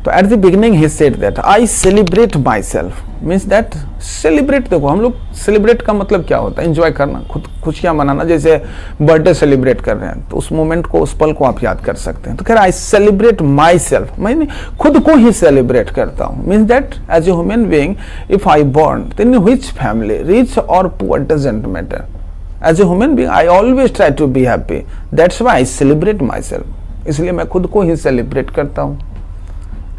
तो at the beginning he said that I celebrate myself, means that celebrate, देखो हम लोग celebrate का मतलब क्या होता है, एंजॉय करना, खुद खुशियां मनाना, जैसे बर्थडे सेलिब्रेट कर रहे हैं तो उस मोमेंट को, उस पल को आप याद कर सकते हैं। तो कह रहा आई सेलिब्रेट माई सेल्फ, मैं खुद को ही सेलिब्रेट करता हूँ, means that as a human being if I born in which family, rich और poor doesn't matter, as a human being I always try to be happy, that's why I celebrate myself, इसलिए मैं खुद को ही celebrate करता हूँ।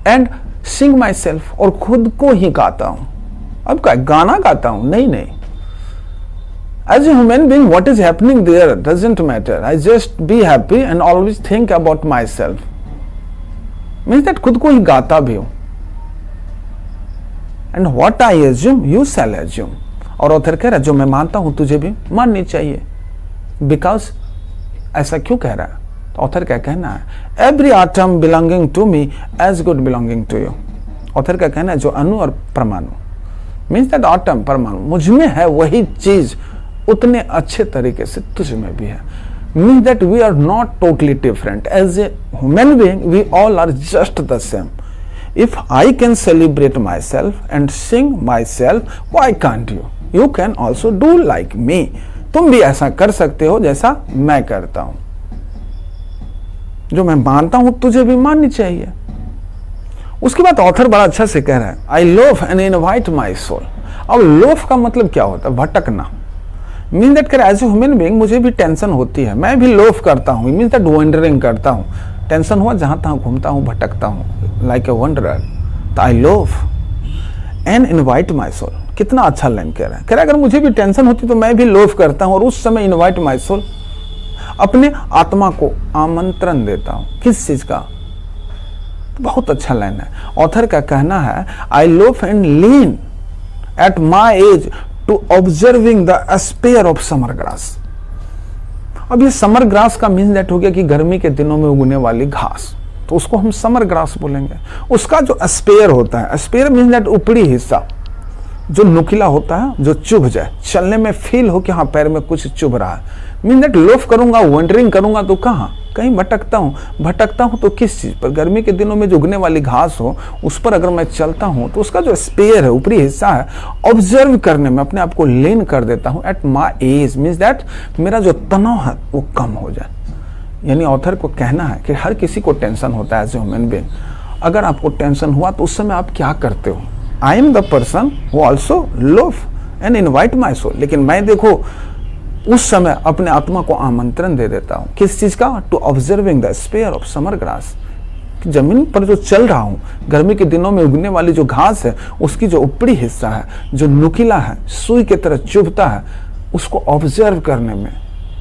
And sing my self, और खुद को ही गाता हूं। अब क्या गाना गाता हूं? नहीं नहीं, as a human being what is happening there doesn't matter, I just be happy and always think about myself, means that खुद को ही गाता भी हूं। And what I assume you shall assume, और ऑथर कह रहा है जो मैं मानता हूं तुझे भी माननी चाहिए। बिकॉज ऐसा क्यों कह रहा है? तो ऑथर क्या कहना है, every atom belonging to me as good belonging to you. Author का कहना है जो अणु और परमाणु, मीन्स दैट आटम परमाणु मुझ में है वही चीज उतने अच्छे तरीके से तुझ में भी है, means that we are not totally different, as a human being we all are just the same. If I can celebrate myself and sing myself, why can't you? You can also do like me, तुम भी ऐसा कर सकते हो जैसा मैं करता हूं। जो मैं मानता हूं तुझे भी माननी चाहिए। उसके बाद ऑथर बड़ा अच्छा से कह रहा है, I loaf and invite my soul. अब लोव का मतलब क्या होता है? भटकना, mean that as a human being मुझे भी टेंशन होती है, मैं भी लोव करता हूँ, मीन दैट वंडरिंग करता हूँ, टेंशन हुआ जहां तहां घूमता हूँ, भटकता हूँ, लाइक ए वंडरर। तो I loaf and invite my soul, कितना अच्छा लाइन कह रहा है। कह रहा है अगर मुझे भी टेंशन होती तो मैं भी लोव करता हूँ और उस समय इनवाइट माई सोल, अपने आत्मा को आमंत्रण देता हूं। किस चीज का? बहुत अच्छा लाइन है। ऑथर का कहना है, I loaf and lean at my ease to observing the spear of summer grass. अब ये समर ग्रास का मीन दैट हो गया कि गर्मी के दिनों में उगने वाली घास, तो उसको हम समर ग्रास बोलेंगे। उसका जो स्पेयर होता है, स्पेयर मीन दैट ऊपरी हिस्सा जो नुकीला होता है, जो चुभ जाए, चलने में फील हो कि हाँ पैर में कुछ चुभ रहा है, मीन दैट लोफ करूंगा, वंडरिंग करूंगा तो कहाँ? कहीं भटकता हूं तो किस चीज पर? गर्मी के दिनों में जो उगने वाली घास हो उस पर अगर मैं चलता हूं तो उसका जो स्पेयर है, ऊपरी हिस्सा है, ऑब्जर्व करने में अपने आप को लीन कर देता हूं eight my as, means that मेरा जो तनाव है वो कम हो जाए। यानी ऑथर को कहना है कि हर किसी को टेंशन होता है एज ए ह्यूमन बीइंग। अगर आपको टेंशन हुआ तो उस समय आप क्या करते हो? I am the person who also love and invite my soul, लेकिन मैं देखो उस समय अपने आत्मा को आमंत्रण दे देता हूं। किस चीज का? To observing the spear of summer grass, जमीन पर जो चल रहा हूं, गर्मी के दिनों में उगने वाली जो घास है उसकी जो ऊपरी हिस्सा है, जो नुकीला है, सुई की तरह चुभता है, उसको ऑब्जर्व करने में,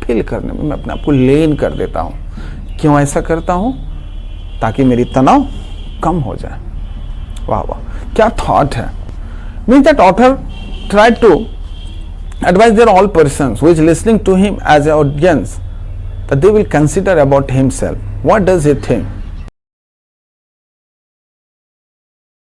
फील करने में मैं अपने आप को लीन कर देता हूं। क्यों ऐसा करता हूं? ताकि मेरी तनाव कम हो जाए। वाह वाह, क्या थॉट है। Means that author tried to advise their all persons who is listening to him as an audience that they will consider about himself. What does he think?